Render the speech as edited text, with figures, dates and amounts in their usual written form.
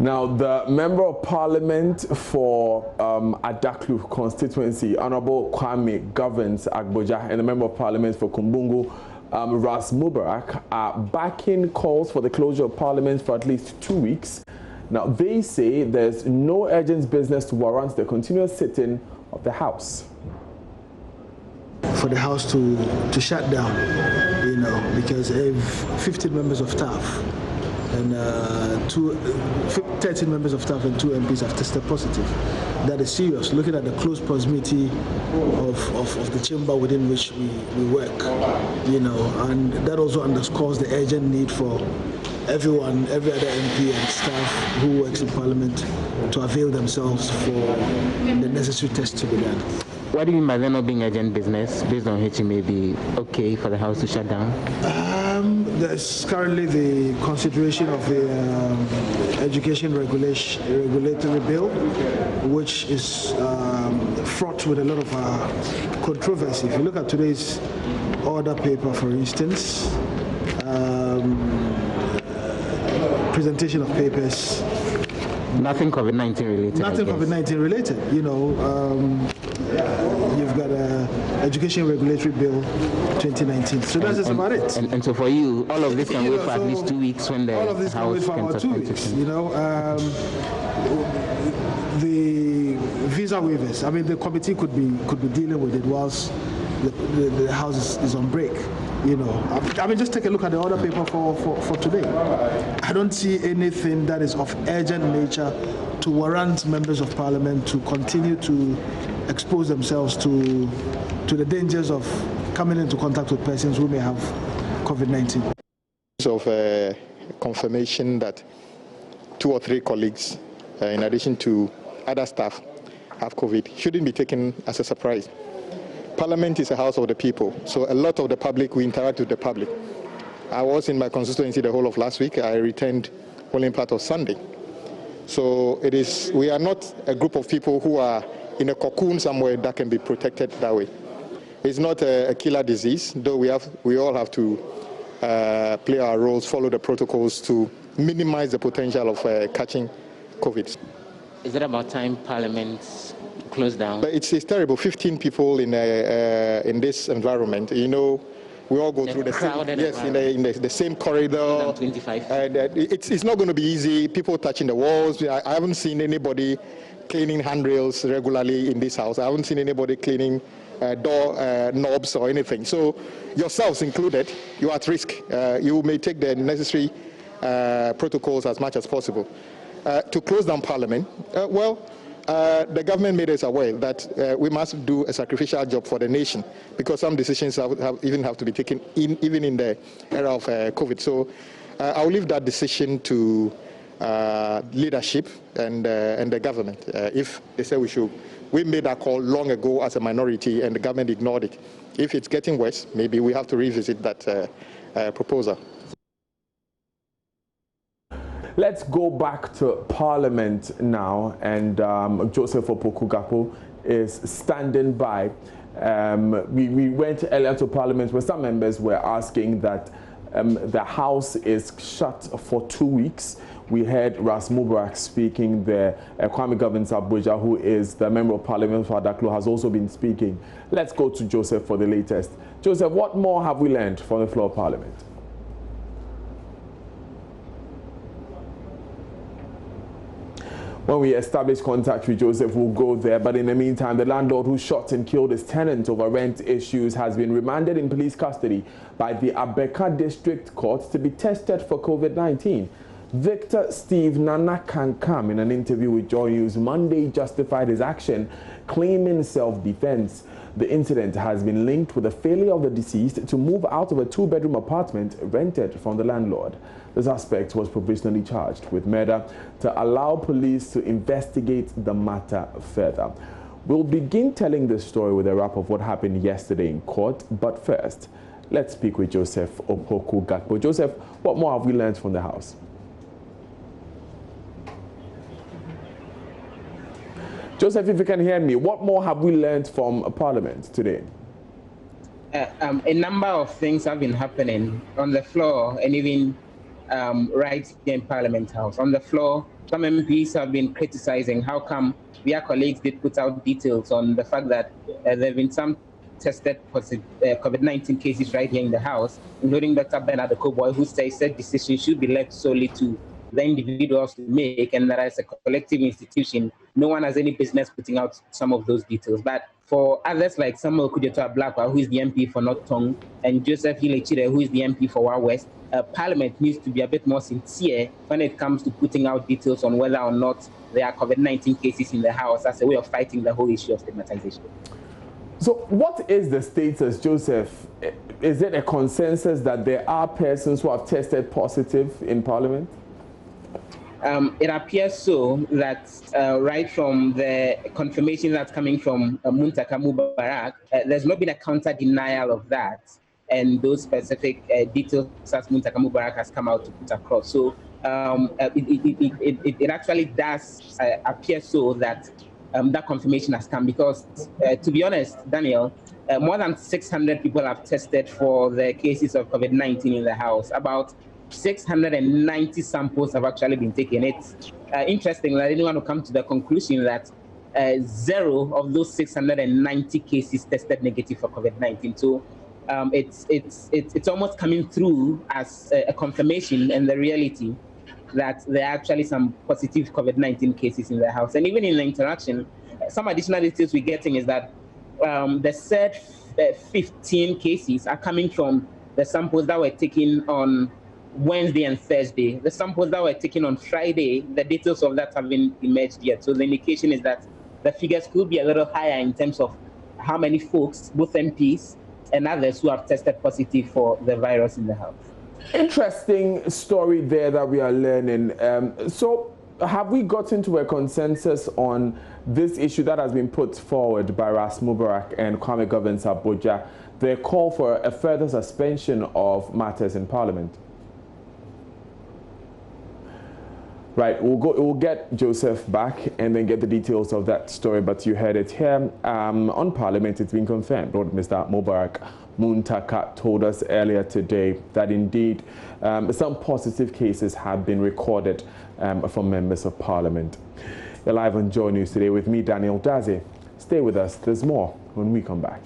Now, the Member of Parliament for Adaklu constituency, Honorable Kwame Agboza, and the Member of Parliament for Kumbungu, Ras Mubarak, are backing calls for the closure of Parliament for at least 2 weeks. Now, they say there's no urgent business to warrant the continuous sitting of the House. For the House to shut down, because 15 members of staff and 13 members of staff and 2 MPs have tested positive. That is serious, looking at the close proximity of the chamber within which we work, and that also underscores the urgent need for everyone, every other MP and staff who works in Parliament to avail themselves for the necessary tests to be done. What do you mean by there not being urgent business, based on which it may be okay for the House to shut down? There's currently the consideration of the education regulatory bill, which is fraught with a lot of controversy. If you look at today's order paper, for instance, presentation of papers. Nothing COVID-19 related. Nothing COVID-19 related. You've got Education Regulatory Bill 2019. So that's just about it. And so for you, all of this can wait for at least 2 weeks when the all of this House can wait for about 2 weeks. The visa waivers. I mean, the committee could be dealing with it whilst the House is on break. I mean, just take a look at the order paper for today. I don't see anything that is of urgent nature to warrant members of Parliament to continue to expose themselves to the dangers of coming into contact with persons who may have COVID-19. Of confirmation that 2 or 3 colleagues, in addition to other staff, have COVID shouldn't be taken as a surprise. Parliament is a house of the people, so a lot of the public, we interact with the public. I was in my constituency the whole of last week. I returned only part of Sunday. So we are not a group of people who are in a cocoon somewhere that can be protected that way. It's not a killer disease, though we all have to play our roles, follow the protocols to minimize the potential of catching COVID. Is it about time Parliament closed down? But it's terrible. 15 people in this environment. We all go through the same, in the same corridor. 25. It's not going to be easy. People touching the walls. I haven't seen anybody cleaning handrails regularly in this house. I haven't seen anybody cleaning door knobs or anything. So yourselves included, you are at risk. You may take the necessary protocols as much as possible. To close down Parliament, the government made us aware that we must do a sacrificial job for the nation because some decisions even have to be taken even in the era of COVID. So I'll leave that decision to leadership and the government. If they say we should, we made that call long ago as a minority and the government ignored it. If it's getting worse, maybe we have to revisit that proposal. Let's go back to Parliament now, and Joseph Opoku-Gakpo is standing by. We went earlier to Parliament where some members were asking that the House is shut for 2 weeks. We heard Ras Mubarak speaking there. Kwame Agboza, who is the Member of Parliament for Adaklu, has also been speaking. Let's go to Joseph for the latest. Joseph, what more have we learned from the floor of Parliament? When we establish contact with Joseph, we'll go there. But in the meantime, the landlord who shot and killed his tenant over rent issues has been remanded in police custody by the Abeka District Court to be tested for COVID-19. Victor Steve Nanakankam, in an interview with JoyNews Monday, justified his action, claiming self-defense. The incident has been linked with the failure of the deceased to move out of a 2-bedroom apartment rented from the landlord. The suspect was provisionally charged with murder to allow police to investigate the matter further. We'll begin telling this story with a wrap of what happened yesterday in court, but first, let's speak with Joseph Opoku-Gakpo. Joseph, what more have we learned from the House? Joseph, if you can hear me, what more have we learned from Parliament today? A number of things have been happening on the floor and even right here in Parliament House. On the floor, some MPs have been criticizing how come their colleagues did put out details on the fact that there have been some tested positive COVID-19 cases right here in the House, including Dr. Bernard Okoboy, who says that decision should be left solely to the individuals to make, and that as a collective institution, no one has any business putting out some of those details. But for others like Samuel Kudjeto Blakwa, who is the MP for North Tongue, and Joseph Hilechire, who is the MP for Wa West, Parliament needs to be a bit more sincere when it comes to putting out details on whether or not there are COVID-19 cases in the House as a way of fighting the whole issue of stigmatization. So what is the status, Joseph? Is it a consensus that there are persons who have tested positive in Parliament? It appears so that right from the confirmation that's coming from Muntaka Mubarak, there's not been a counter denial of that, and those specific details as Muntaka Mubarak has come out to put across. So it actually does appear so that that confirmation has come, because to be honest, Daniel, more than 600 people have tested for the cases of COVID-19 in the House. About 690 samples have actually been taken. It's interesting that I didn't want to come to the conclusion that 0 of those 690 cases tested negative for COVID-19. So it's almost coming through as a confirmation and the reality that there are actually some positive COVID-19 cases in the House. And even in the interaction, some additional details we're getting is that the said 15 cases are coming from the samples that were taken on Wednesday and Thursday. The samples that were taken on Friday, the details of that haven't emerged yet. So the indication is that the figures could be a little higher in terms of how many folks, both MPs and others, who have tested positive for the virus in the House. Interesting story there that we are learning. So have we gotten to a consensus on this issue that has been put forward by Ras Mubarak and Kwame Agboza, their call for a further suspension of matters in Parliament? Right, we'll get Joseph back and then get the details of that story, but you heard it here. On Parliament, it's been confirmed. What Mr. Mubarak Muntaka told us earlier today that indeed some positive cases have been recorded from members of Parliament. You're live on JoyNews today with me, Daniel Daze. Stay with us, there's more when we come back.